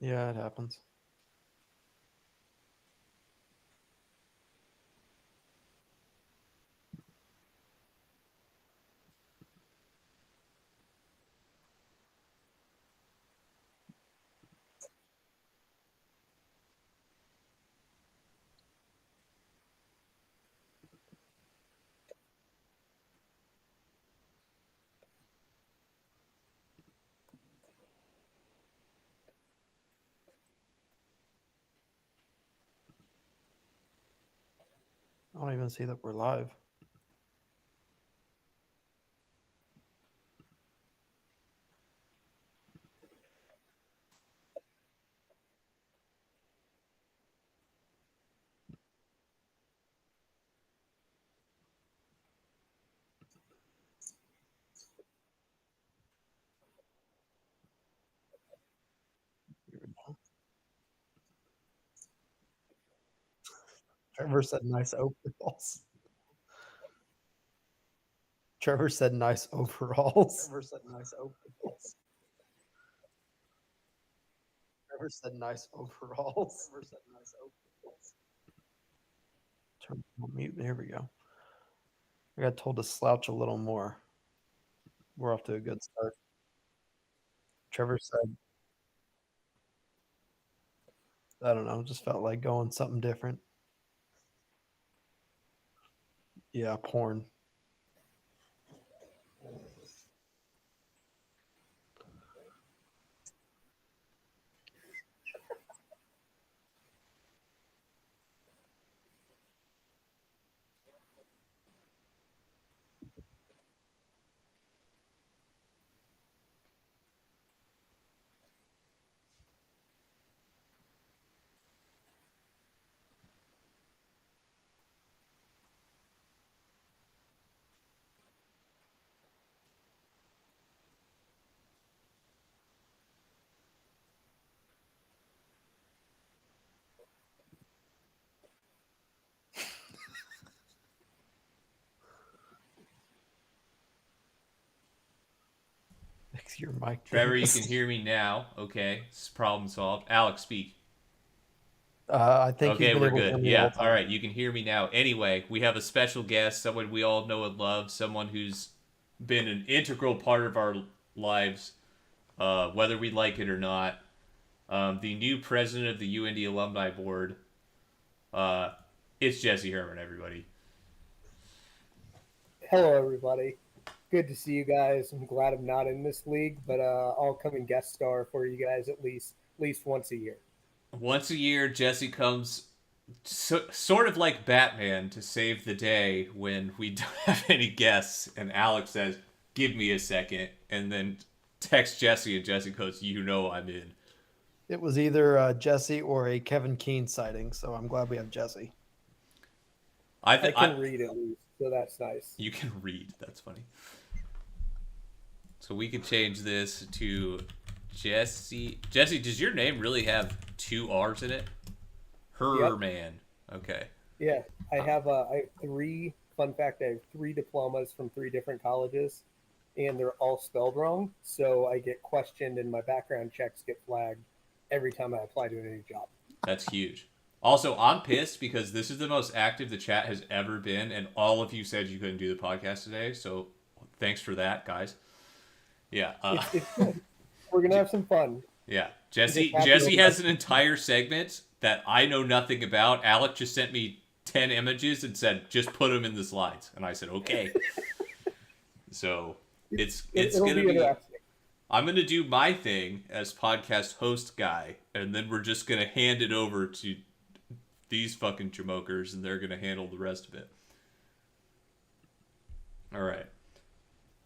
Yeah, it happens. I don't even see that we're live. Trevor said nice overalls. Trevor said nice overalls. Trevor said nice overalls. Trevor said nice overalls. Trevor said nice overalls. Turn on mute. Here we go. I got told to slouch a little more. We're off to a good start. Trevor said, I don't know, just felt like going something different. Yeah, porn. Fix your mic, Trevor, you dingus. can hear me now. Okay, it's problem solved. Alex, speak. I think he's Okay, been we're able to hear good. me the whole Yeah, all time. right, you can hear me now. Anyway, we have a special guest, someone we all know and love, someone who's been an integral part of our lives, whether we like it or not. The new president of the UND Alumni Board. Uh, it's Jesse Herman, everybody. Hello, everybody. Good to see you guys. I'm glad I'm not in this league, but I'll come and guest star for you guys at least once a year. Once a year, Jesse comes sort of like Batman to save the day when we don't have any guests, and Alex says, "Give me a second," and then text Jesse, and Jesse goes, "You know I'm in." It was either Jesse or a Kevin Keane sighting, so I'm glad we have Jesse. I I think I can read at least, so that's nice. you can read. That's funny. So we could change this to Jesse. Jesse, does your name really have two R's in it? Yep. Herman. Okay. Yeah. I have three. Fun fact: I have three diplomas from three different colleges, and they're all spelled wrong. So I get questioned, and my background checks get flagged every time I apply to a new job. That's huge. Also, I'm pissed because this is the most active the chat has ever been, and all of you said you couldn't do the podcast today. So, thanks for that, guys. Yeah, It's good. We're gonna have some fun. yeah. I'm just Jesse happy Jesse over. has an entire segment that I know nothing about. Alec just sent me 10 images and said just put them in the slides, and I said okay. So it's It'll gonna be be. interesting. I'm gonna do my thing as podcast host guy, and then we're just gonna hand it over to these fucking jamokers, and they're gonna handle the rest of it. All right.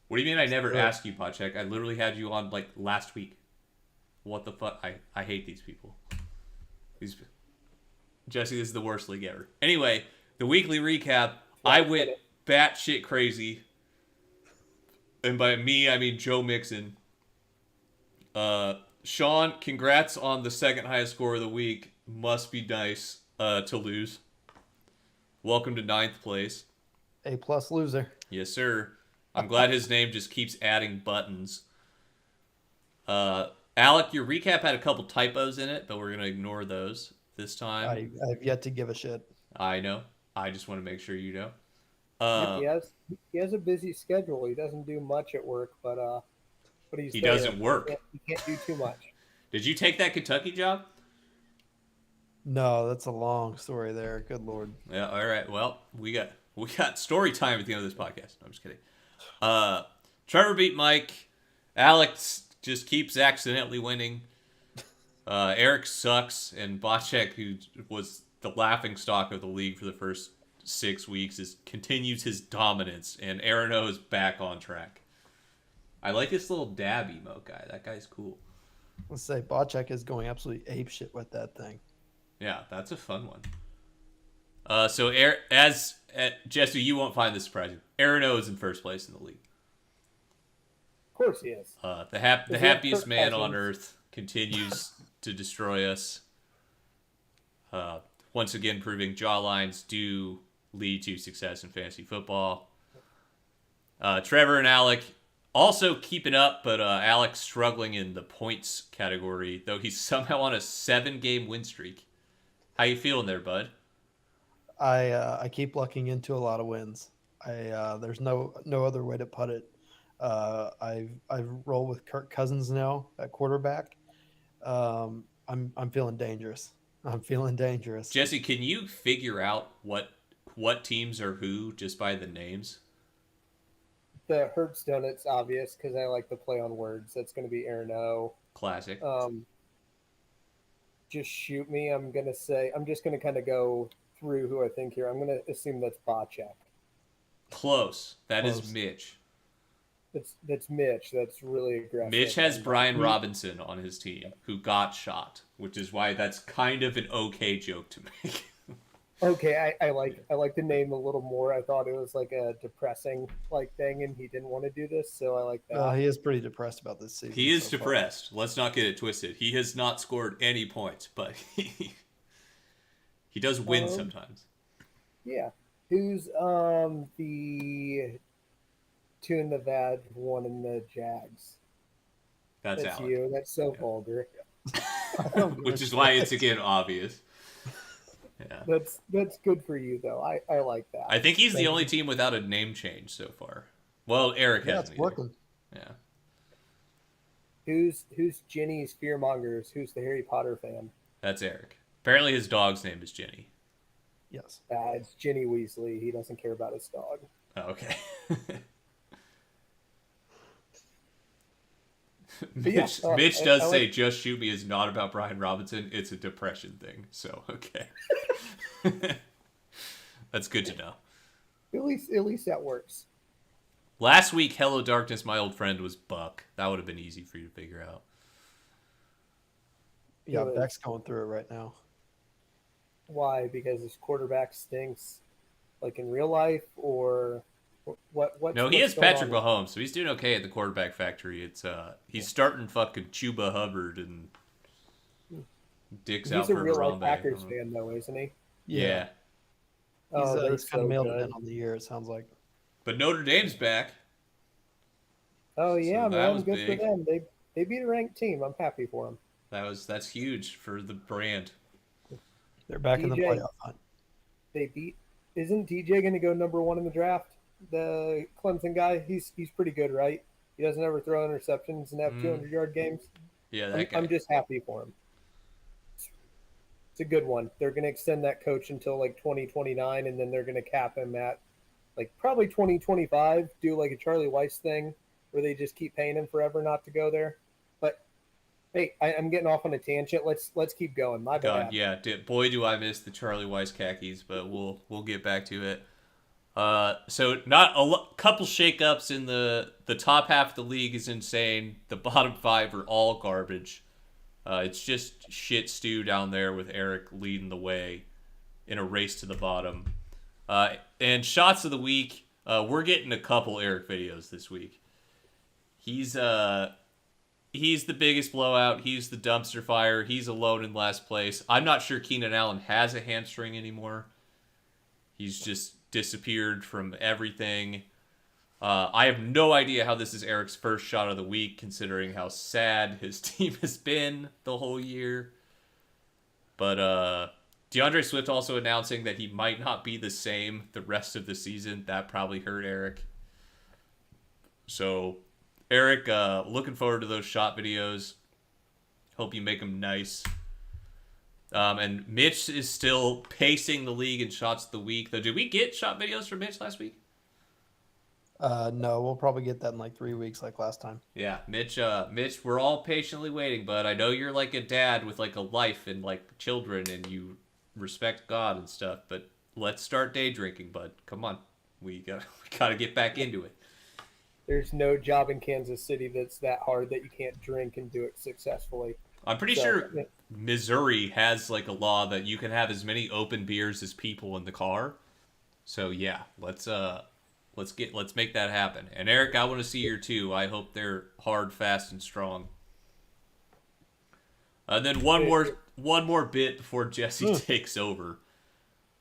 What do you mean I never asked you, Podcheck? I literally had you on like last week. What the fuck? I hate these people. These Jesse, this is the worst league ever. Anyway, the weekly recap. I went batshit crazy, and by me I mean Joe Mixon. Sean, congrats on the second highest score of the week. Must be nice to lose. Welcome to ninth place. A plus loser. Yes, sir. I'm glad his name just keeps adding buttons. Alec, your recap had a couple typos in it, but we're gonna ignore those this time. I've yet to give a shit. I know. I just want to make sure you know. Yep, he has a busy schedule. He doesn't do much at work, but he's He there. doesn't work. He can't do too much. Did you take that Kentucky job? No, that's a long story there. Good lord. Yeah. All right. Well, we got story time at the end of this podcast. No, I'm just kidding. Trevor beat Mike. Alex just keeps accidentally winning. Eric sucks, and Bocek, who was the laughing stock of the league for the first 6 weeks, continues his dominance, and Aaron O is back on track. I like this little dab emote guy. That guy's cool. Let's say Bocek is going absolutely apeshit with that thing. Yeah, that's a fun one. So Jesse, you won't find this surprising. Aaron O is in first place in the league. Of course he is. The happiest man on earth continues to destroy us. Once again, proving jawlines do lead to success in fantasy football. Trevor and Alec also keeping up, but Alex struggling in the points category, though he's somehow on a 7-game win streak. How you feeling there, bud? I keep lucking into a lot of wins. There's no other way to put it. I've rolled with Kirk Cousins now at quarterback. I'm feeling dangerous. I'm feeling dangerous. Jesse, can you figure out what teams are who just by the names? The Herbstone, it's obvious because I like to play on words. That's going to be Aaron O. Classic. Just shoot me. I'm just going to kind of go through who I think here. I'm going to assume that's Bocek. Close. That Close. is Mitch. That's Mitch. That's really aggressive. Mitch has Brian Robinson on his team, who got shot, which is why that's kind of an okay joke to make. Okay, I like the name a little more. I thought it was like a depressing thing, and he didn't want to do this, so I like that. He is pretty depressed about this season. He is so depressed. Let's not get it twisted. He has not scored any points, but he does win sometimes. Yeah. Who's the 2 in the Vag, 1 in the Jags? That's Alec. you. That's so vulgar. Which is why it's again obvious. Yeah. That's good for you though. I like that. I think he's the only team without a name change so far. Well, Eric hasn't. It's working. Yeah. Who's Ginny's fearmongers? Who's the Harry Potter fan? That's Eric. Apparently his dog's name is Jenny. Yes. It's Ginny Weasley. He doesn't care about his dog. Oh, okay. Mitch does say "Just Shoot Me" is not about Brian Robinson. It's a depression thing. So okay, that's good to know. At least that works. Last week, "Hello Darkness, My Old Friend" was Buck. That would have been easy for you to figure out. Yeah, Beck's going through it right now. Why? Because his quarterback stinks, like in real life, or what? No, he has Patrick Mahomes, so he's doing okay at the quarterback factory. It's he's starting fucking Chuba Hubbard and Dick's out for He's a real life Harambe. Packers fan, though, isn't he? Yeah. He's kind of mailed it in on the year, it sounds like. But Notre Dame's back. Oh yeah, So that man, was good big. for them. They beat a ranked team. I'm happy for them. That's huge for the brand. They're back in the DJ. playoff hunt. They beat. Isn't DJ going to go number 1 in the draft? The Clemson guy. He's pretty good, right? He doesn't ever throw interceptions and have 200-yard games. Yeah, that guy. I'm just happy for him. It's a good one. They're going to extend that coach until like 2029, and then they're going to cap him at like probably 2025. Do like a Charlie Weiss thing where they just keep paying him forever not to go there. But hey, I'm getting off on a tangent. Let's keep going. My bad. God, yeah, boy, do I miss the Charlie Weiss khakis, but we'll get back to it. So couple shakeups in the top half of the league is insane. The bottom 5 are all garbage. It's just shit stew down there with Eric leading the way in a race to the bottom. And shots of the week, we're getting a couple Eric videos this week. He's the biggest blowout. He's the dumpster fire. He's alone in last place. I'm not sure Keenan Allen has a hamstring anymore. He's just disappeared from everything. I have no idea how this is Eric's first shot of the week, considering how sad his team has been the whole year. But DeAndre Swift also announcing that he might not be the same the rest of the season. That probably hurt Eric. So, Eric, looking forward to those shot videos. Hope you make them nice. And Mitch is still pacing the league in shots of the week. Though, did we get shot videos from Mitch last week? No, we'll probably get that in like 3 weeks, like last time. Yeah, Mitch, we're all patiently waiting, but I know you're like a dad with like a life and like children and you respect God and stuff, but let's start day drinking, bud. Come on. We gotta get back into it. There's no job in Kansas City that's that hard that you can't drink and do it successfully. I'm pretty sure Missouri has like a law that you can have as many open beers as people in the car. So yeah, let's make that happen. And Eric, I want to see your two. I hope they're hard, fast, and strong. And then one more bit before Jesse takes over.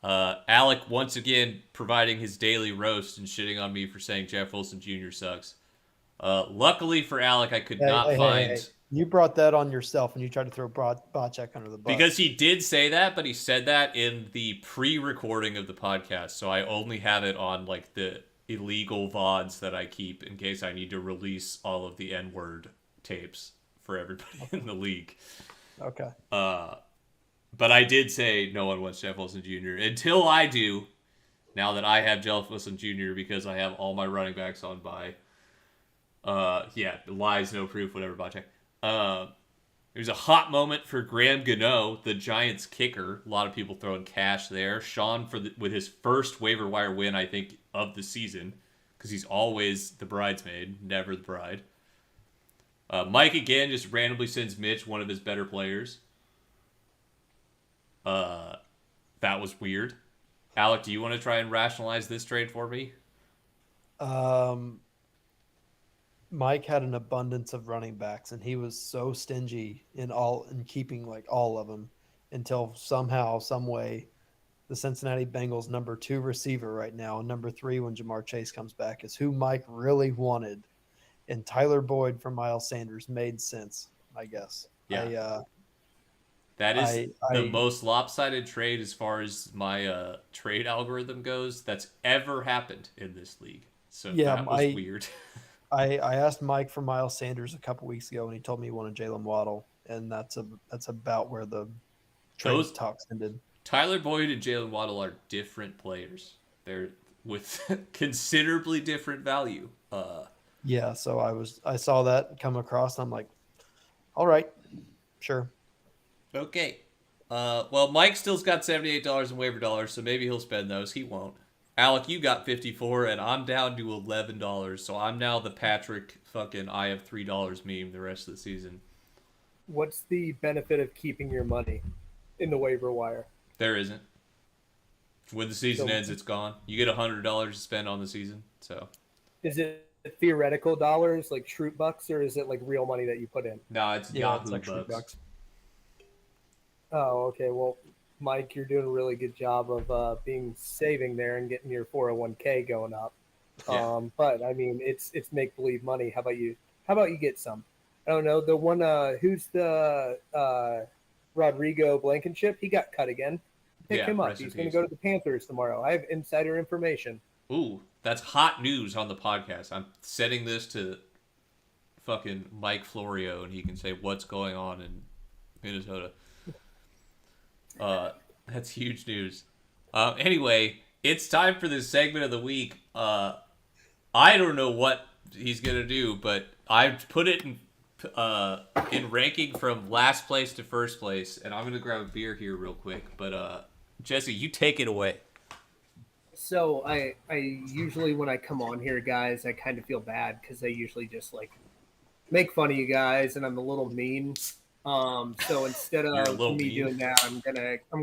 Alec once again providing his daily roast and shitting on me for saying Jeff Wilson Jr. sucks. Luckily for Alec, I could not find. Hey. You brought that on yourself and you tried to throw Bocek under the bus. Because he did say that, but he said that in the pre-recording of the podcast, so I only have it on like the illegal VODs that I keep in case I need to release all of the N-word tapes for everybody in the league. Okay. But I did say no one wants Jeff Wilson Jr. until I do, now that I have Jeff Wilson Jr. because I have all my running backs on bye. Lies, no proof, whatever, Bocek. There's a hot moment for Graham Gano, the Giants kicker. A lot of people throwing cash there. Sean with his first waiver wire win, I think, of the season, because he's always the bridesmaid, never the bride. Mike again just randomly sends Mitch one of his better players. That was weird. Alec, do you want to try and rationalize this trade for me? Mike had an abundance of running backs, and he was so stingy in keeping like all of them until somehow, some way, the Cincinnati Bengals number 2 receiver right now, and number 3 when Jamar Chase comes back, is who Mike really wanted. And Tyler Boyd for Miles Sanders made sense, I guess. Yeah. That is the most lopsided trade as far as my trade algorithm goes that's ever happened in this league. So yeah, that was weird. I asked Mike for Miles Sanders a couple weeks ago, and he told me he wanted Jalen Waddle, and that's about where the trade talks ended. Tyler Boyd and Jalen Waddle are different players. They're with considerably different value. Yeah, so I saw that come across, and I'm like, all right, sure. Okay. Well, Mike still's got $78 in waiver dollars, so maybe he'll spend those. He won't. Alec, you got 54, and I'm down to $11, so I'm now the Patrick fucking I have $3 meme the rest of the season. What's the benefit of keeping your money in the waiver wire? There isn't. When the season ends, it's gone. You get $100 to spend on the season. So, is it theoretical dollars, like Shroot Bucks, or is it like real money that you put in? No, it's Yahoo like Bucks. Oh, okay. Well, Mike, you're doing a really good job of being saving there and getting your 401k going up. Yeah. But I mean, it's make believe money. How about you get some? I don't know. The one who's the Rodrigo Blankenship, he got cut again. Pick him up. He's going to go to the Panthers tomorrow. I have insider information. Ooh, that's hot news on the podcast. I'm setting this to fucking Mike Florio, and he can say what's going on in Minnesota. That's huge news. Anyway, it's time for this segment of the week. I don't know what he's gonna do, but I've put it in ranking from last place to first place, and I'm gonna grab a beer here real quick. But Jesse, you take it away. So I usually when I come on here, guys, I kind of feel bad because I usually just like make fun of you guys, and I'm a little mean. So instead of me doing that, I'm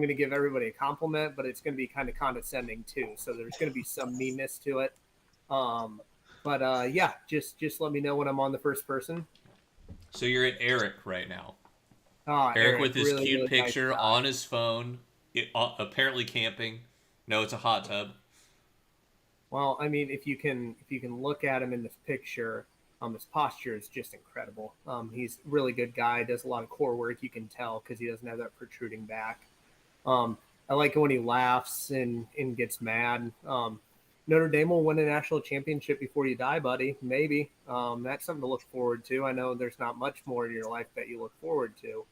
gonna give everybody a compliment, but it's gonna be kind of condescending too. So there's gonna be some meanness to it. Yeah, just let me know when I'm on the first person. So you're at Eric right now. Eric with his really, cute really picture nice on his phone, apparently camping. No, it's a hot tub. Well, I mean, if you can look at him in this picture, his posture is just incredible. He's a really good guy. Does a lot of core work. You can tell because he doesn't have that protruding back. Um, I like it when he laughs and gets mad. Notre Dame will win a national championship before you die, buddy. Maybe. That's something to look forward to. I know there's not much more in your life that you look forward to.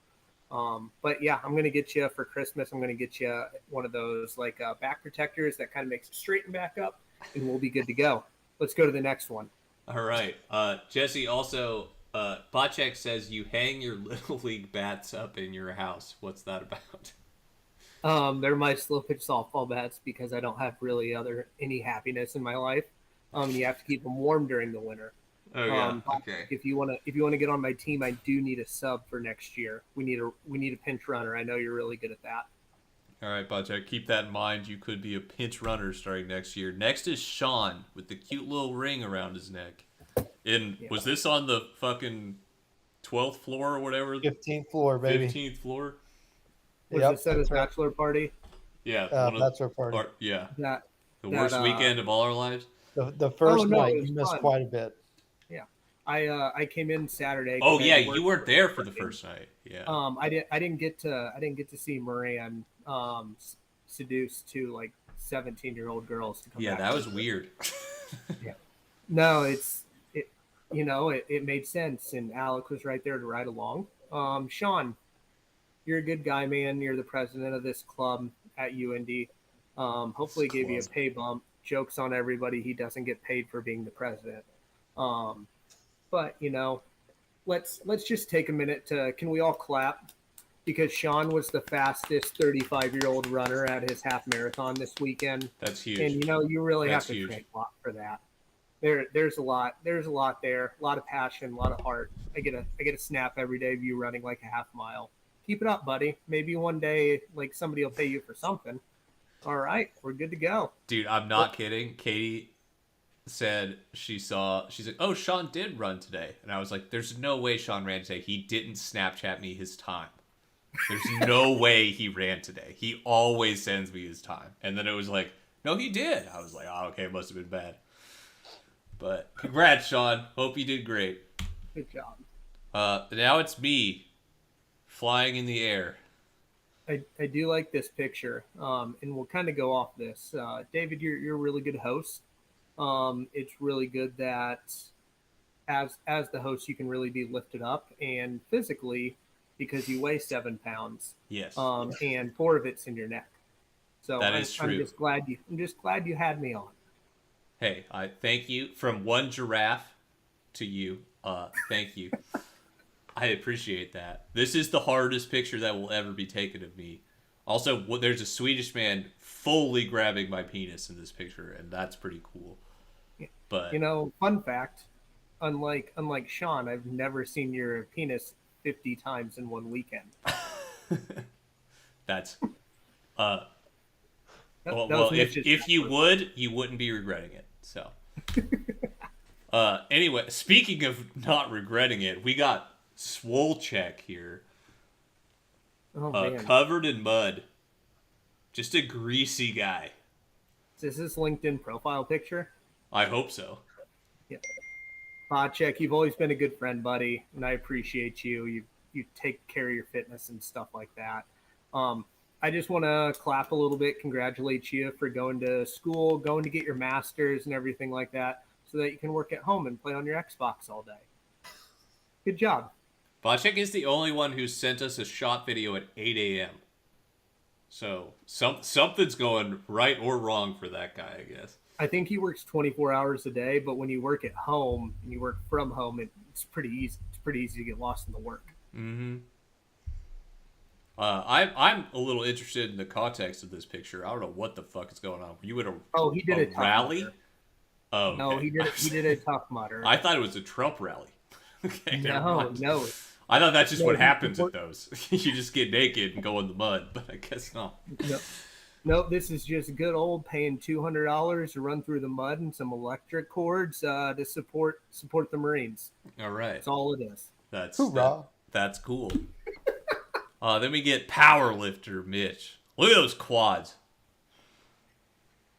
But yeah, I'm gonna get you for Christmas. I'm gonna get you one of those like back protectors that kind of makes it straighten back up, and we'll be good to go. Let's go to the next one. All right. Jesse, also, Bocek says you hang your Little League bats up in your house. What's that about? They're my slow pitch softball bats because I don't have really any happiness in my life. You have to keep them warm during the winter. Oh, yeah. Okay. If you wanna get on my team, I do need a sub for next year. We need a pinch runner. I know you're really good at that. All right, Bocek, keep that in mind. You could be a pinch runner starting next year. Next is Sean with the cute little ring around his neck. Was this on the fucking 12th floor or whatever? 15th floor, baby. 15th floor? Was this at his bachelor party? Yeah. Bachelor party. Yeah. That The worst weekend of all our lives? The first night, it was you missed fun. quite a bit. Yeah, I came in Saturday. Oh yeah, you weren't there for the first night. Yeah. I didn't get to see Moran seduce two like 17-year-old girls to come. Yeah, back that was weird. Yeah. No, it made sense, and Alec was right there to ride along. Sean, you're a good guy, man. You're the president of this club at UND. Hopefully, gave you a pay bump. Jokes on everybody. He doesn't get paid for being the president. But let's just take a minute to. Can we all clap? Because Sean was the fastest 35-year-old runner at his half marathon this weekend. That's huge. And you really That's have to huge. train a lot for that. There's a lot there, a lot of passion, a lot of heart. I get a snap every day of you running like a half mile. Keep it up, buddy. Maybe one day like somebody will pay you for something. All right, we're good to go. Dude, I'm not kidding. Katie said she's like, oh, Sean did run today. And I was like, there's no way Sean ran today. He didn't Snapchat me his time. There's no way he ran today. He always sends me his time. And then it was like, no, he did. I was like, oh, okay, it must have been bad. But congrats, Sean. Hope you did great. Good job. Now it's me flying in the air. I do like this picture, and we'll kind of go off this. David, you're a really good host. It's really good that as the host, you can really be lifted up and physically because you weigh 7 pounds. Yes. And 4 of it's in your neck. So that is true. I'm just glad you had me on. Hey, I thank you from one giraffe to you. Thank you. I appreciate that. This is the hardest picture that will ever be taken of me. Also, there's a Swedish man fully grabbing my penis in this picture, and that's pretty cool. But fun fact, unlike Sean, I've never seen your penis 50 times in one weekend. That's well, if you would, you wouldn't be regretting it. So anyway, speaking of not regretting it, we got Swolcheck here. Oh, man. Covered in mud. Just a greasy guy. Is this his LinkedIn profile picture? I hope so. Yeah. Bocek, you've always been a good friend, buddy, and I appreciate you. You take care of your fitness and stuff like that. I just want to clap a little bit, congratulate you for going to school, going to get your master's and everything like that so that you can work at home and play on your Xbox all day. Good job. Bocek is the only one who sent us a shot video at 8 a.m. So something's going right or wrong for that guy, I guess. I think he works 24 hours a day, but when you work at home and you work from home, it's pretty easy. It's pretty easy to get lost in the work. Mm-hmm. I'm a little interested in the context of this picture. I don't know what the fuck is going on. Were you at he did a rally? Oh, okay. No, he did a Tough Mudder. I thought it was a Trump rally. Okay, no. I thought that's just what happens at those. You just get naked and go in the mud, but I guess not. No, this is just good old paying $200 to run through the mud and some electric cords to support the Marines. All right, that's all it is. That's cool. Then we get powerlifter Mitch. Look at those quads.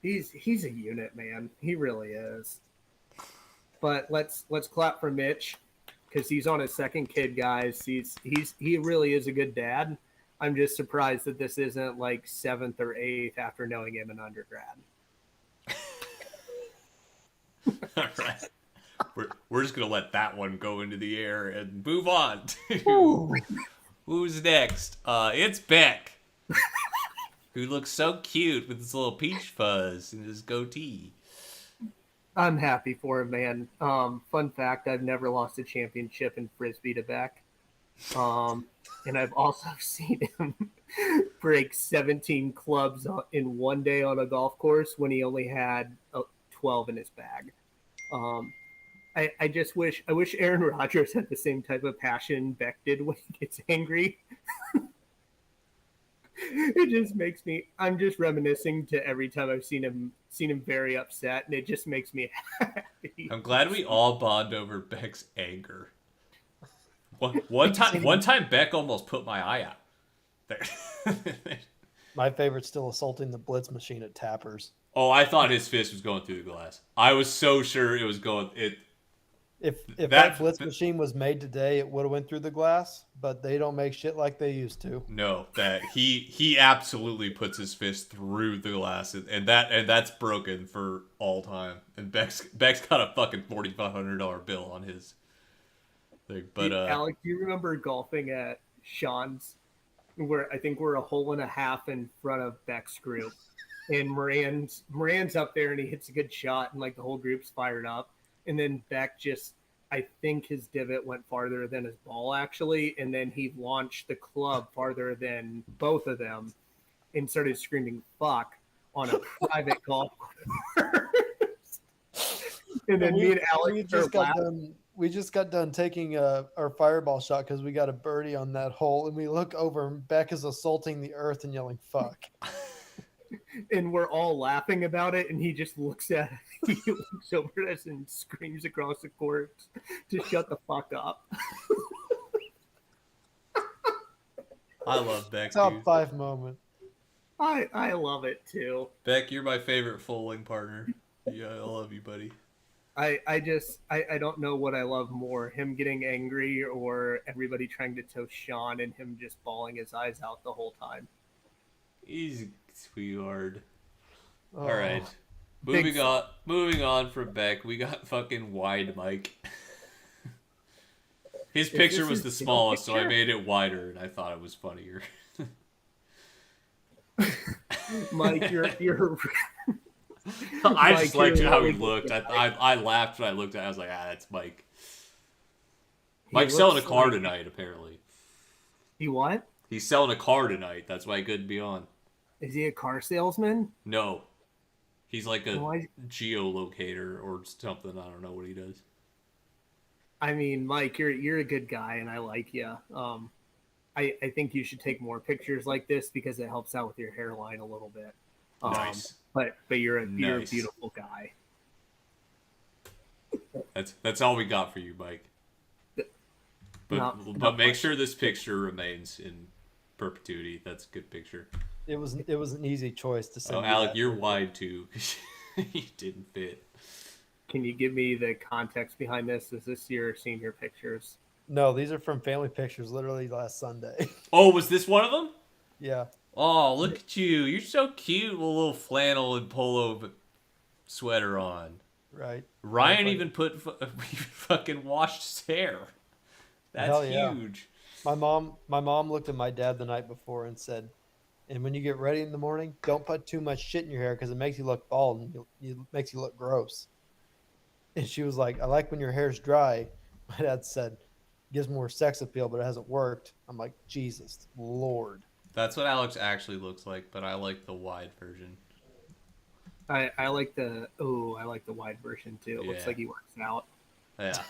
He's a unit, man. He really is. But let's clap for Mitch because he's on his second kid, guys. He really is a good dad. I'm just surprised that this isn't like 7th or 8th after knowing him in undergrad. All right. We're just gonna let that one go into the air and move on to who's next. It's Beck, who looks so cute with his little peach fuzz and his goatee. I'm happy for him, man. Fun fact: I've never lost a championship in frisbee to Beck, and I've also seen him break 17 clubs in one day on a golf course when he only had 12 in his bag. I just wish Aaron Rodgers had the same type of passion Beck did when he gets angry. It just makes me. I'm just reminiscing to every time I've seen him very upset, and it just makes me happy. I'm glad we all bond over Beck's anger. One time Beck almost put my eye out. There. My favorite's still assaulting the blitz machine at Tappers. Oh, I thought his fist was going through the glass. I was so sure it was going. If that blitz machine was made today, it would have went through the glass. But they don't make shit like they used to. No, that he absolutely puts his fist through the glass, and that's broken for all time. And Beck's got a fucking $4,500 bill on his thing. But Alec, do you remember golfing at Sean's, where I think we're a hole and a half in front of Beck's group, and Moran's up there and he hits a good shot, and like the whole group's fired up. And then Beck just, I think his divot went farther than his ball actually, and then he launched the club farther than both of them and started screaming "fuck" on a private golf course. And then me and Alex we just got done taking our fireball shot because we got a birdie on that hole, and we look over and Beck is assaulting the earth and yelling "fuck." And we're all laughing about it, and he just looks over at us and screams across the court to shut the fuck up. I love Beck. Top dude. 5 moment. I love it too. Beck, you're my favorite foaling partner. Yeah, I love you, buddy. I don't know what I love more, him getting angry or everybody trying to toast Sean and him just bawling his eyes out the whole time. He's a sweetheart. Oh. All right. Moving on from Beck, we got fucking Wide Mike. His picture was the smallest, so I made it wider, and I thought it was funnier. Mike, you're I just liked how he looked. I laughed when I looked at it. I was like, that's Mike. Mike's selling a car tonight, apparently. He what? He's selling a car tonight. That's why he couldn't be on. Is he a car salesman? No. He's like a geolocator or something. I don't know what he does. I mean, Mike, you're a good guy, and I like you. I think you should take more pictures like this because it helps out with your hairline a little bit. Nice. But you're a beautiful guy. That's all we got for you, Mike. But make sure this picture remains in perpetuity. That's a good picture. It was an easy choice to say. Oh, Alec, you're wide too. You didn't fit. Can you give me the context behind this? Is this your senior pictures? No, these are from family pictures, literally last Sunday. Oh, was this one of them? Yeah. Oh, look at you. You're so cute with a little flannel and polo sweater on. Right. Ryan even fucking washed his hair. That's huge. My mom looked at my dad the night before and said, "And when you get ready in the morning, don't put too much shit in your hair because it makes you look bald and it makes you look gross." And she was like, "I like when your hair's dry." My dad said, "Gives more sex appeal, but it hasn't worked." I'm like, Jesus Lord. That's what Alex actually looks like, but I like the wide version. I like the wide version too. It looks like he works out. Yeah,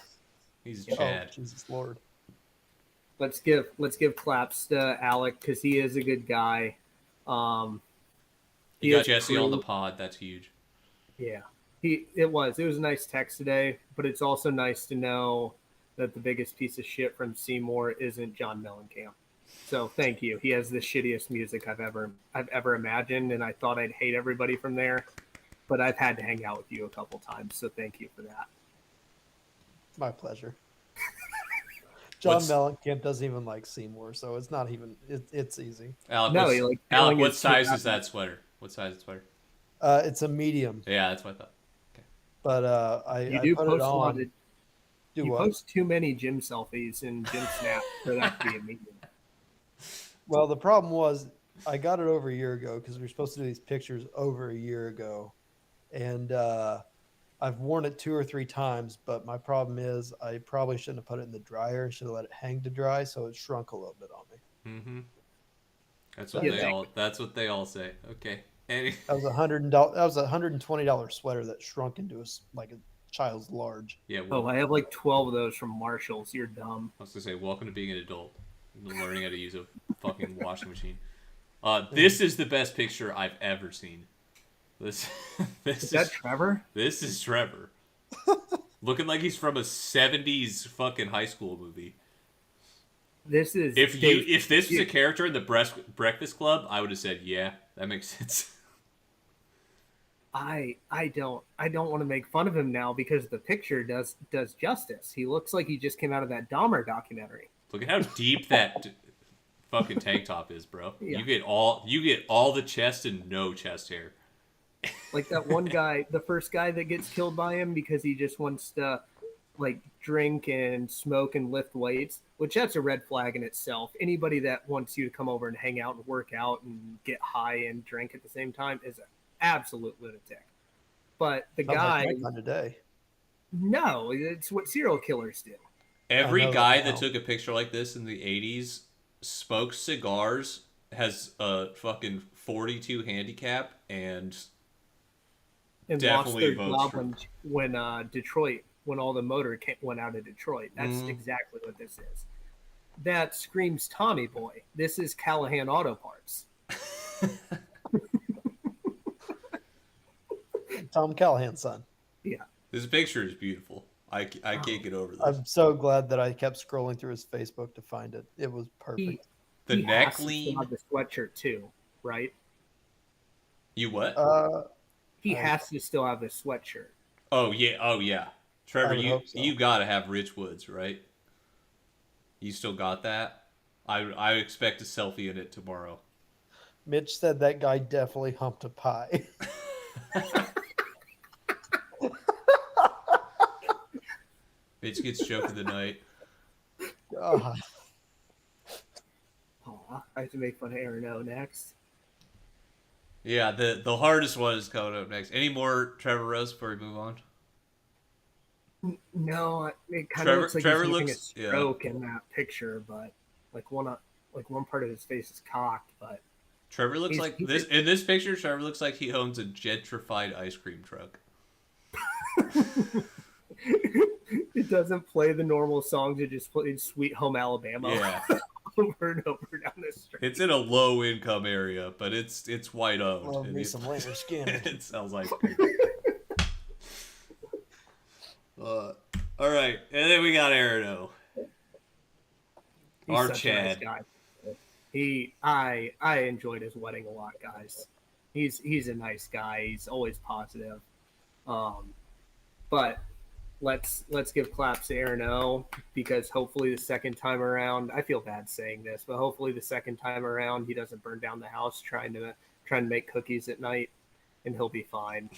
he's Chad. Oh, Jesus Lord. Let's give claps to Alec because he is a good guy. You got Jesse on the pod. That's huge. Yeah, it was a nice text today, but it's also nice to know that the biggest piece of shit from Seymour isn't John Mellencamp. So thank you. He has the shittiest music I've ever imagined, and I thought I'd hate everybody from there. but I've had to hang out with you a couple times, so thank you for that. My pleasure. John What's- Mellencamp doesn't even like Seymour, so it's not even. It's easy. Alec, No, what's- he, like, Alec, feeling what his size kid is that sweater? What size is the sweater? It's a medium, Yeah, that's what I thought. but You I do put it post a lot on. of, Do you what? post too many gym selfies and gym snaps for that to be a medium. Well, the problem was I got it over a year ago because we were supposed to do these pictures over a year ago, and I've worn it 2 or 3 times. But my problem is I probably shouldn't have put it in the dryer. Should have let it hang to dry, so it shrunk a little bit on me. Mm-hmm. That's But what Yeah, they all. That's what they all say. Okay. that was $120 sweater that shrunk into like a child's large. Yeah. Well, Oh, I have like 12 of those from Marshalls. You're dumb. I was gonna say, welcome to being an adult, and learning how to use a fucking washing machine. This is the best picture I've ever seen. This Is that Trevor? This is Trevor. Looking like he's from a 70s fucking high school movie. This is If this was a character in the Breakfast Club, I would have said, yeah, that makes sense. I don't want to make fun of him now because the picture does justice. He looks like he just came out of that Dahmer documentary. Look at how deep that fucking tank top is, bro. Yeah. You get all the chest and no chest hair. Like that one guy, the first guy that gets killed by him because he just wants to like drink and smoke and lift weights, which that's a red flag in itself. Anybody that wants you to come over and hang out and work out and get high and drink at the same time is an absolute lunatic. But the Sounds guy, like my kind of day. no, it's what serial killers do. Every know guy that that now. took a picture like this in the 80s smokes cigars, has a fucking 42 handicap, and And definitely lost their votes job when Detroit, when all the motor went out of Detroit. That's Mhm. exactly what this is. That screams Tommy Boy. This is Callahan Auto Parts. Tom Callahan's son. this picture is beautiful. I can't get over this. I'm so glad that I kept scrolling through his Facebook to find it. It was perfect. The He neck has to lean. still have the sweatshirt too, right? You what? He I- has to still have the sweatshirt. Oh yeah. Trevor, I would you hope so. you gotta have Rich Woods, right? You still got that? I expect a selfie in it tomorrow. Mitch said that guy definitely humped a pie. Mitch gets joke of the night. God. Oh, I have to make fun of Aaron O next. Yeah, the hardest one is coming up next. Any more Trevor Rose before we move on? No, it kind Trevor- of looks like Trevor he's having a looks- yeah. stroke in that picture, but like one part of his face is cocked, but Trevor looks He's- like he's- this in this picture. Trevor looks like he owns a gentrified ice cream truck. it doesn't play the normal songs. It just plays Sweet Home Alabama Yeah, over and over down the street. it's in a low income area, but it's white owned. Love and me it- some Lander Skinner. It sells ice cream. All right, and then we got Aaron O. He's Our such a nice Chad. guy. I enjoyed his wedding a lot, guys. He's a nice guy. He's always positive. But let's give claps to Aaron O because hopefully the second time around, I feel bad saying this, but hopefully the second time around he doesn't burn down the house trying to make cookies at night, and he'll be fine.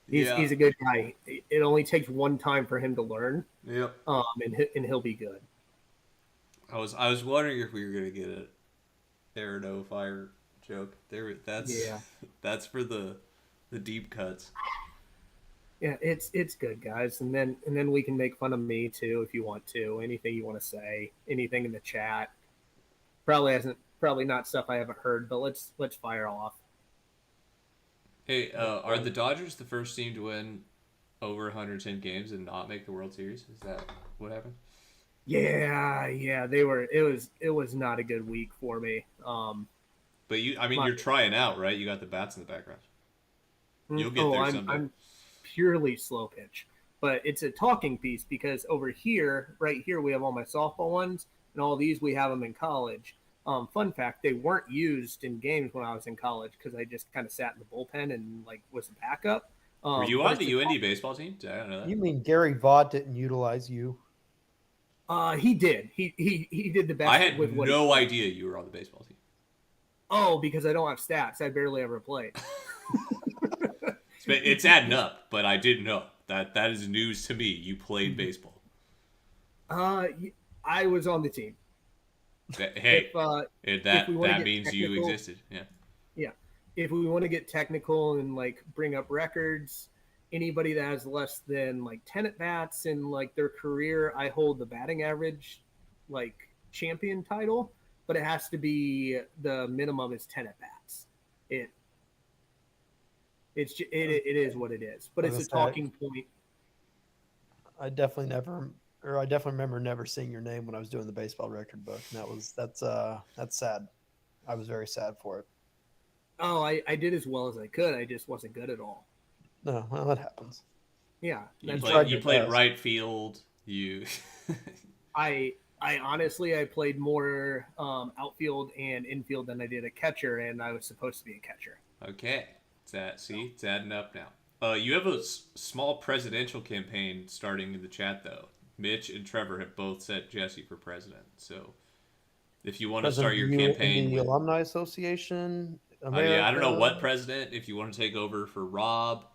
He's a good guy. It only takes one time for him to learn, Yep. and he'll be good. I was wondering if we were gonna get a Aaron O fire joke. That's for the deep cuts. Yeah, it's good, guys. And then we can make fun of me too if you want to. Anything you want to say, anything in the chat. Probably not stuff I haven't heard, but let's fire off. Hey, are the Dodgers the first team to win over 110 games and not make the World Series? Is that what happened? Yeah, they were. It was not a good week for me. But you're trying out, right? You got the bats in the background. You'll get there someday. I'm purely slow pitch, but it's a talking piece because over here, right here, we have all my softball ones, and all these we have them in college. Fun fact: they weren't used in games when I was in college because I just kind of sat in the bullpen and like was a backup. Were you But on it's the UND baseball team? I don't know that. You mean Gary Vaught didn't utilize you? he did. He did the I best had with what no he could. idea you were on the baseball team. Oh, because I don't have stats. I barely ever played. It's adding up, but I didn't know. That is news to me. You played baseball. I was on the team. Hey, If we want to that get means you technical, existed. Yeah. yeah. If we want to get technical and like bring up records, anybody that has less than like 10 at bats in like their career, I hold the batting average like champion title, but it has to be the minimum is 10 at bats. It is what it is, but it's a talking point. I definitely remember never seeing your name when I was doing the baseball record book, and that's sad. I was very sad for it. Oh, I did as well as I could. I just wasn't good at all. No, well, that happens. Yeah, You played right field. You. I honestly I played more outfield and infield than I did a catcher, and I was supposed to be a catcher. Okay, it's adding up now. You have a small presidential campaign starting in the chat though. Mitch and Trevor have both set Jesse for president. So if you want to start your campaign the with Alumni Association, yeah, I don't know what president. If you want to take over for Rob,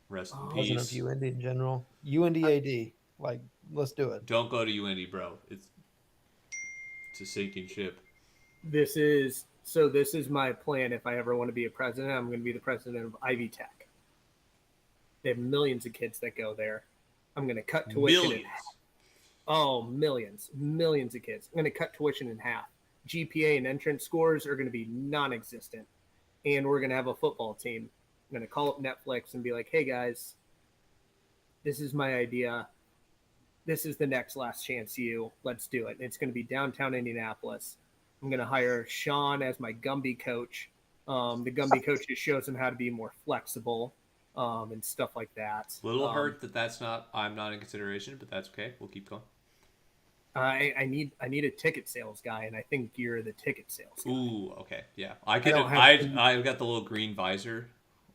rest in president peace. of UND in general, UNDAD, like let's do it. Don't go to UND, bro. It's a sinking ship. This is my plan. If I ever want to be a president, I'm going to be the president of Ivy Tech. They have millions of kids that go there. I'm going to cut tuition in half. Oh, millions of kids. I'm going to cut tuition in half. GPA and entrance scores are going to be non-existent, and we're going to have a football team. I'm going to call up Netflix and be like, "Hey guys, this is my idea. This is the next last chance you. Let's do it." And it's going to be downtown Indianapolis. I'm going to hire Sean as my Gumby coach. The Gumby coach just shows him how to be more flexible and stuff like that. Little hurt that I'm not in consideration, but that's okay. We'll keep going. I need a ticket sales guy, and I think you're the ticket sales guy. Ooh, okay, yeah. I've got the little green visor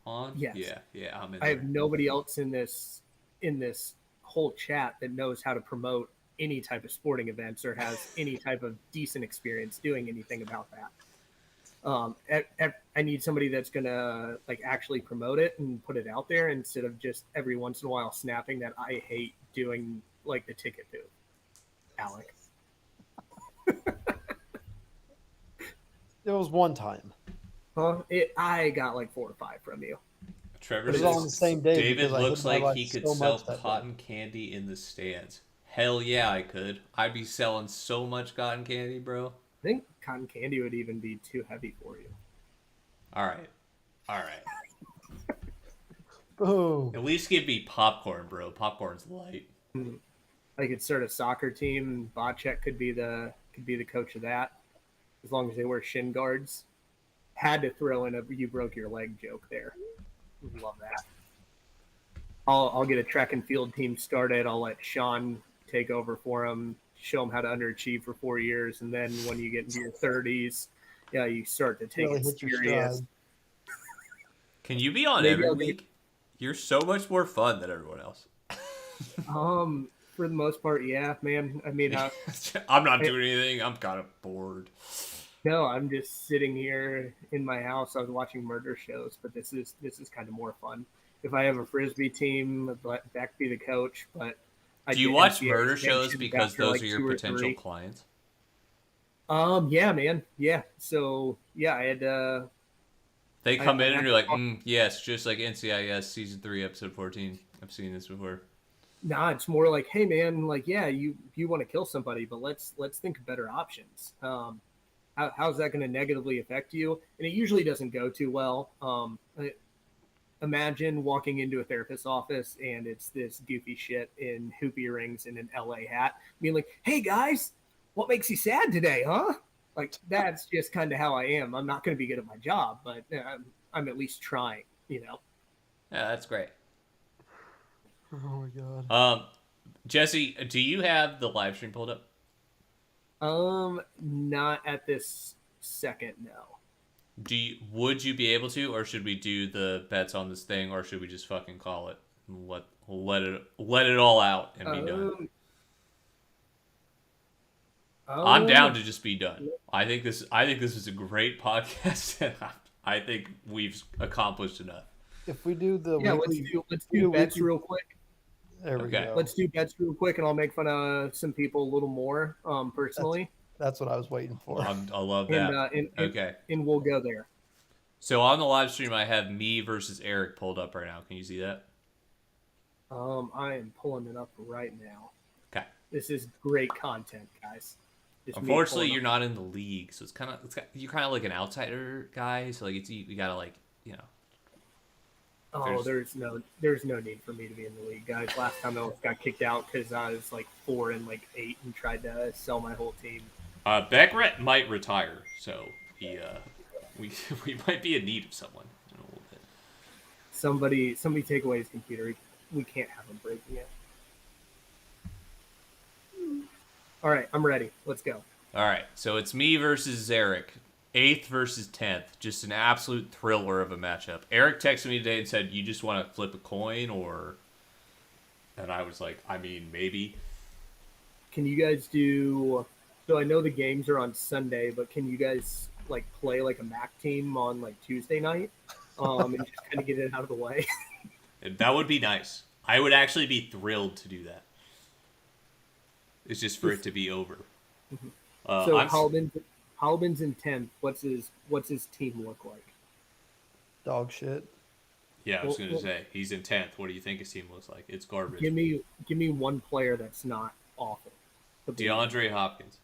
on. Yes. Yeah. I have nobody else in this whole chat that knows how to promote any type of sporting events or has any type of decent experience doing anything about that. I need somebody that's gonna like actually promote it and put it out there instead of just every once in a while snapping that I hate doing like the ticket booth. Alec. It was one time. Huh? I got like 4 or 5 from you. Trevor It was all on the same day. David looks like he could sell that cotton candy in the stands. Hell yeah, I could. I'd be selling so much cotton candy, bro. I think cotton candy would even be too heavy for you. All right. Boom. At least give me popcorn, bro. Popcorn's light. I could start a soccer team. Bocek could be the coach of that, as long as they wear shin guards. Had to throw in a "you broke your leg" joke there. Love that. I'll get a track and field team started. I'll let Sean take over for him, show him how to underachieve for 4 years, and then when you get into your 30s, yeah, you start to take it serious. Can you be on every week? You're so much more fun than everyone else. For the most part, yeah, man. I mean, I'm not doing anything. I'm kind of bored. No, I'm just sitting here in my house. I was watching murder shows, but this is kind of more fun. If I have a frisbee team, let Beck be the coach. But do you watch murder shows because those are your potential clients? Yeah, man. Yeah. So yeah, I had. They come in and you're like, yes, just like NCIS season 3, episode 14. I've seen this before. Nah, it's more like, hey, man, like, yeah, you want to kill somebody, but let's think of better options. How's that going to negatively affect you? And it usually doesn't go too well. Imagine walking into a therapist's office and it's this goofy shit in hoop earrings and an LA hat, being like, hey, guys, what makes you sad today, huh? Like, that's just kind of how I am. I'm not going to be good at my job, but I'm at least trying, you know? Yeah, that's great. Oh, my God. Jesse, do you have the live stream pulled up? Not at this second, no. Would you be able to, or should we do the bets on this thing, or should we just fucking call it? And let it all out and be done. I'm down to just be done. I think this is a great podcast, and I think we've accomplished enough. If we do the Yeah, weekly, let's do bets weekly- real quick. there we Okay. go. Let's do bets real quick, and I'll make fun of some people a little more personally, That's what I was waiting for. I love and, that. Okay. and we'll go there. So on the live stream, I have me versus Eric pulled up right now. Can you see that? I am pulling it up right now. Okay. This is great content, guys. Just me Unfortunately, pulling you're up. not in the league, so you're kind of like an outsider guy. So like you gotta like Oh, there's no need for me to be in the league, guys. Last time I got kicked out because I was like 4-8 and tried to sell my whole team. Beckret might retire, so we might be in need of someone in a little bit. Somebody take away his computer. We can't have him breaking it. All right, I'm ready. Let's go. All right, so it's me versus Eric. 8th versus 10th. Just an absolute thriller of a matchup. Eric texted me today and said, "You just want to flip a coin, or?" And I was like, "I mean, maybe." Can you guys do? So I know the games are on Sunday, but can you guys like play like a MAC team on like Tuesday night, and just kind of get it out of the way? That would be nice. I would actually be thrilled to do that. It's just for it to be over. So Halbin's in 10th. What's his team look like? Dog shit. Yeah, I was going to say, he's in 10th. What do you think his team looks like? It's garbage. Give me one player that's not awful. DeAndre Hopkins.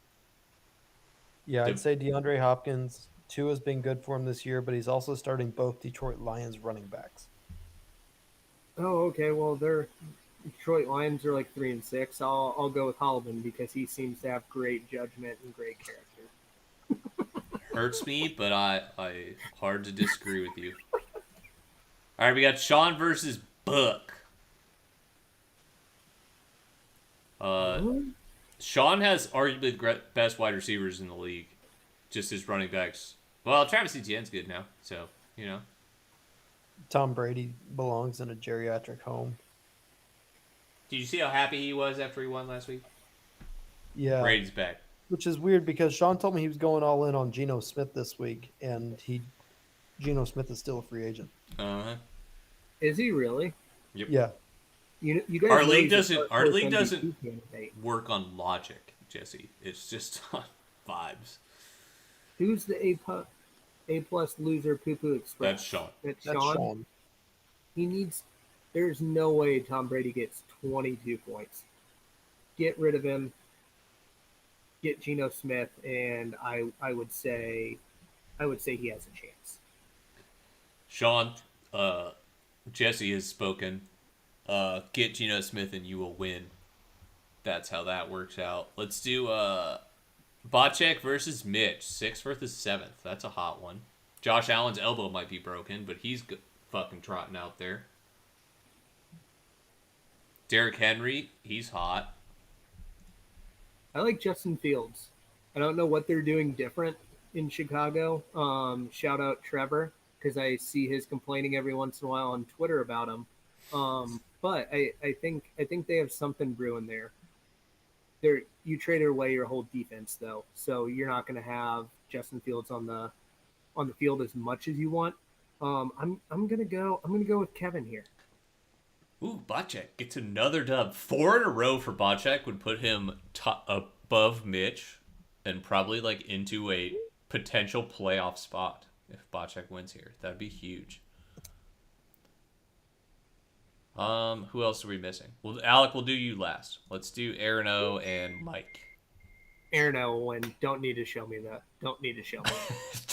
Yeah, I'd say DeAndre Hopkins. Tua's been good for him this year, but he's also starting both Detroit Lions running backs. Oh, okay. Well, Detroit Lions are like 3-6. I'll go with Halbin because he seems to have great judgment and great character. Hurts me, but I hard to disagree with you. All right, we got Sean versus Buck. Sean has arguably the best wide receivers in the league. Just his running backs. Well, Travis Etienne's good now, so Tom Brady belongs in a geriatric home. Did you see how happy he was after he won last week? Yeah. Brady's back. Which is weird because Sean told me he was going all in on Geno Smith this week, and Geno Smith is still a free agent. Is he really? Yep. Yeah. You guys Our know league he's a doesn't MVP candidate. work on logic, Jesse. It's just on vibes. Who's the A plus loser poo poo express? That's Sean. That's That's Sean. Sean. He needs. There's no way Tom Brady gets 22 points. Get rid of him. Get Geno Smith, and I would say he has a chance. Sean, Jesse has spoken. Get Geno Smith and you will win. That's how that works out. Let's do Bocek versus Mitch. 6th versus 7th. That's a hot one. Josh Allen's elbow might be broken, but he's fucking trotting out there. Derrick Henry, he's hot. I like Justin Fields. I don't know what they're doing different in Chicago. Shout out Trevor because I see his complaining every once in a while on Twitter about him. But I think they have something brewing there. You traded away your whole defense though, so you're not going to have Justin Fields on the field as much as you want. I'm gonna go with Kevin here. Ooh, Bocek gets another dub. 4 in a row for Bocek would put him above Mitch and probably like into a potential playoff spot if Bocek wins here. That'd be huge. Who else are we missing? Well, Alec, we'll do you last. Let's do Aaron O and Mike. Aaron O will win. Don't need to show me that. Don't need to show me.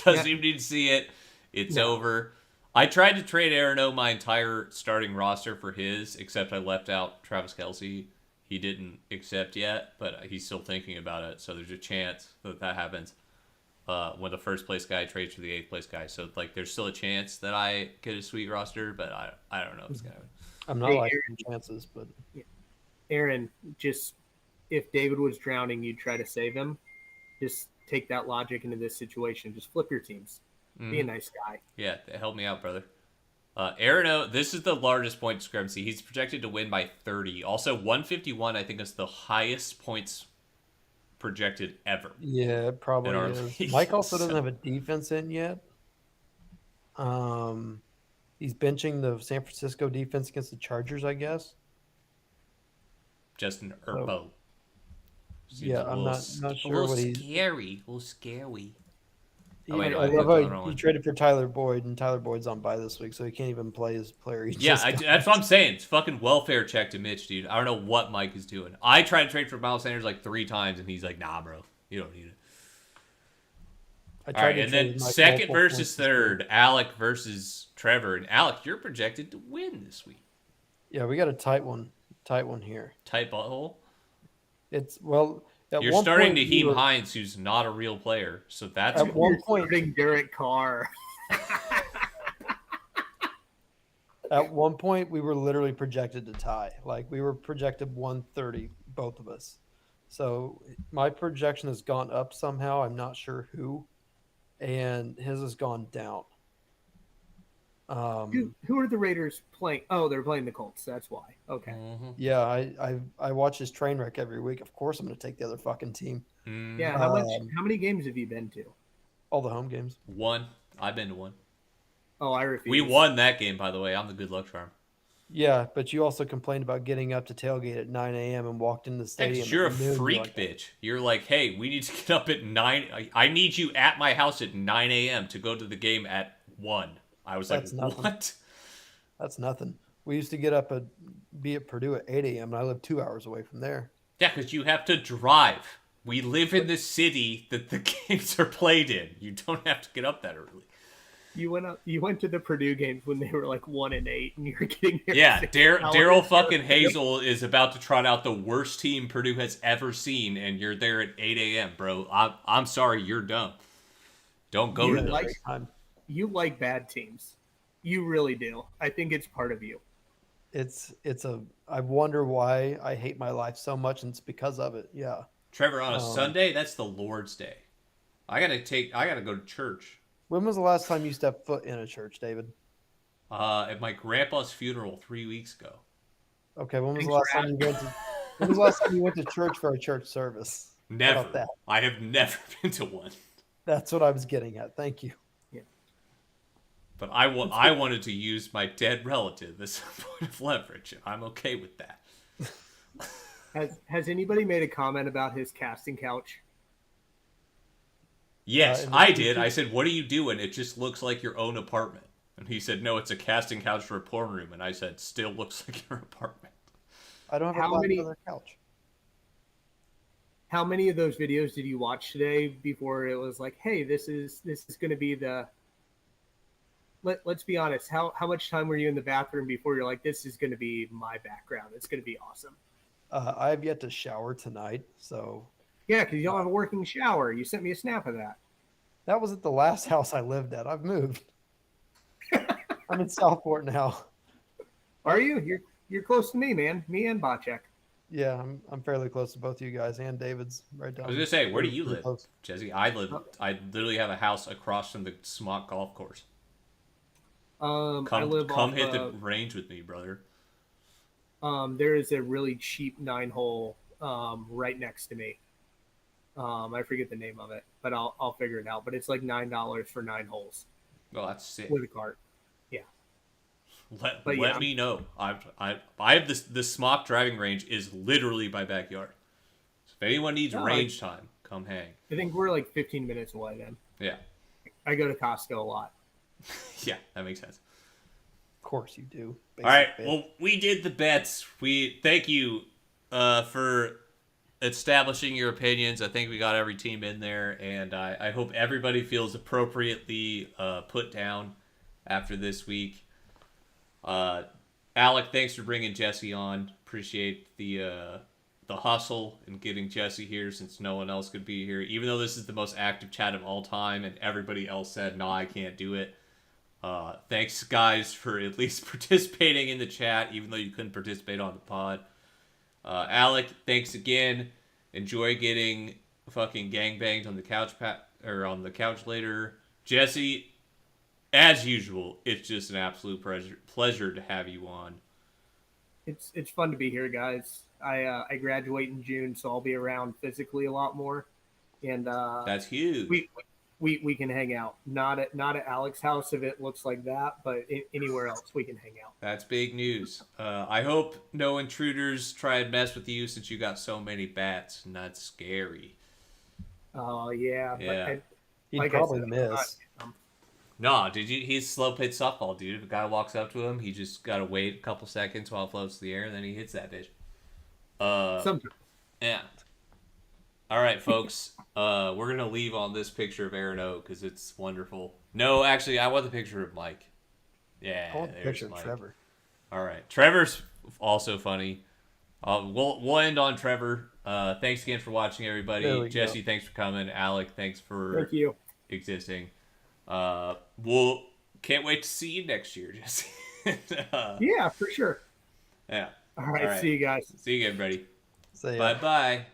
Doesn't even need to see it. It's over. I tried to trade Aaron O my entire starting roster for his, except I left out Travis Kelce. He didn't accept yet, but he's still thinking about it. So there's a chance that happens when the first place guy trades for the 8th place guy. So like, there's still a chance that I get a sweet roster, but I don't know if it's gonna happen. I'm not liking chances, but Aaron, just if David was drowning, you'd try to save him. just take that logic into this situation. Just flip your teams. Be a nice guy. Yeah, help me out, brother. Arano, this is the largest point discrepancy. He's projected to win by 30. Also, 151, I think, is the highest points projected ever. Yeah, it probably in our is. league, Mike also doesn't so- have a defense in yet. He's benching the San Francisco defense against the Chargers, I guess. Justin Herbo. Yeah, I'm not sure what he's. scary. A little scary. He, Oh, wait, I no, love I how don't he want- traded for Tyler Boyd, and Tyler Boyd's on bye this week, so he can't even play his player. He Yeah, just got- that's what I'm saying. It's fucking welfare check to Mitch, dude. I don't know what Mike is doing. I tried to trade for Miles Sanders like 3 times, and he's like, nah, bro. You don't need it. I All tried right, to and trade then Mike second multiple versus points. third, Alec versus Trevor. And Alec, you're projected to win this week. Yeah, we got a tight one here. Tight butthole. It's well. At You're one starting point, Naheem we were- Hines, who's not a real player. So that's At one point, Starting Derek Carr. At one point, we were literally projected to tie. Like we were projected 130, both of us. So my projection has gone up somehow. I'm not sure who, and his has gone down. Who are the Raiders playing? Oh, they're playing the Colts. That's why. Okay. Yeah, I watch his train wreck every week. Of course, I'm going to take the other fucking team. Yeah. How many games have you been to? All the home games. One. I've been to one. Oh, I refuse. We won that game, by the way. I'm the good luck charm. Yeah, but you also complained about getting up to tailgate at 9 a.m. and walked into the stadium. Because you're a at noon. freak, Like, bitch. You're like, hey, we need to get up at 9. I need you at my house at 9 a.m. to go to the game at 1. I was That's like, nothing. what? That's nothing. We used to be at Purdue at 8 a.m. and I live 2 hours away from there. Yeah, because you have to drive. We live in the city that the games are played in. You don't have to get up that early. You went to the Purdue games when they were like 1-8, and you were getting there. Yeah, at 6 Daryl hours. fucking Hazel is about to trot out the worst team Purdue has ever seen, and you're there at 8 a.m., bro. I'm sorry, you're dumb. Don't go You to like- those. Time. You like bad teams. You really do. I think it's part of you. I wonder why I hate my life so much, and it's because of it. Yeah. Trevor, on a Sunday, that's the Lord's Day. I gotta go to church. When was the last time you stepped foot in a church, David? At my grandpa's funeral 3 weeks ago. Okay, when was Thanks the last for time you went to when was the last time you went to church for a church service? How Never. about that? I have never been to one. That's what I was getting at. Thank you. But I wanted to use my dead relative as a point of leverage, and I'm okay with that. Has anybody made a comment about his casting couch? Yes, and I did. I said, what are you doing? It just looks like your own apartment. And he said, no, it's a casting couch for a porn room. And I said, still looks like your apartment. I don't have How a black many- leather couch. How many of those videos did you watch today before it was like, hey, this is going to be the let's be honest. How much time were you in the bathroom before you're like, this is going to be my background? It's going to be awesome. I have yet to shower tonight, so Yeah, because you don't have a working shower. You sent me a snap of that. that was at the last house I lived at. I've moved. I'm in Southport now. Are you? You're close to me, man. Me and Bacek. Yeah, I'm fairly close to both you guys and David's right down. I was going to say, where do you pretty live, close. Jesse? I literally have a house across from the Smock Golf Course. I Come live hit off the of, range with me, brother. there is a really cheap 9-hole right next to me. I forget the name of it, but I'll figure it out. But it's like $9 for 9 holes Well, that's sick. with a cart. Let yeah. me know. I have this. The Smock driving range is literally my backyard. So if anyone needs No, range time, come hang. I think we're like 15 minutes away. Then Yeah, I go to Costco a lot. yeah, that makes sense. Of course you do. All right, Basic bitch. well, we did the bets. We thank you for establishing your opinions. I think we got every team in there, and I hope everybody feels appropriately put down after this week. Alec, thanks for bringing Jesse on. Appreciate the hustle and getting Jesse here since no one else could be here. Even though this is the most active chat of all time, and everybody else said, "No, I can't do it." Thanks, guys, for at least participating in the chat, even though you couldn't participate on the pod. Alec, thanks again. Enjoy getting fucking gangbanged on the on the couch later. Jesse, as usual, it's just an absolute pleasure to have you on. It's fun to be here, guys. I graduate in June, so I'll be around physically a lot more, and That's huge. We can hang out. Not at Alex's house if it looks like that, but anywhere else we can hang out. That's big news. I hope no intruders try and mess with you since you got so many bats, and that's scary. Oh yeah. Yeah. He'd like probably I said, miss. No, he's slow pitch softball, dude. If a guy walks up to him, he just gotta wait a couple seconds while it floats in the air, and then he hits that bitch. Sometimes. Yeah. All right, folks. We're gonna leave on this picture of Aaron O because it's wonderful. No, actually, I want the picture of Mike. Yeah, I want the there's picture of Mike. Trevor. All right, Trevor's also funny. We'll end on Trevor. Thanks again for watching, everybody. Jesse, thanks for coming. Alec, thanks for Thank you. existing. We'll can't wait to see you next year, Jesse. Yeah, for sure. Yeah. All right. See you guys. See you, everybody. So, yeah. Bye bye.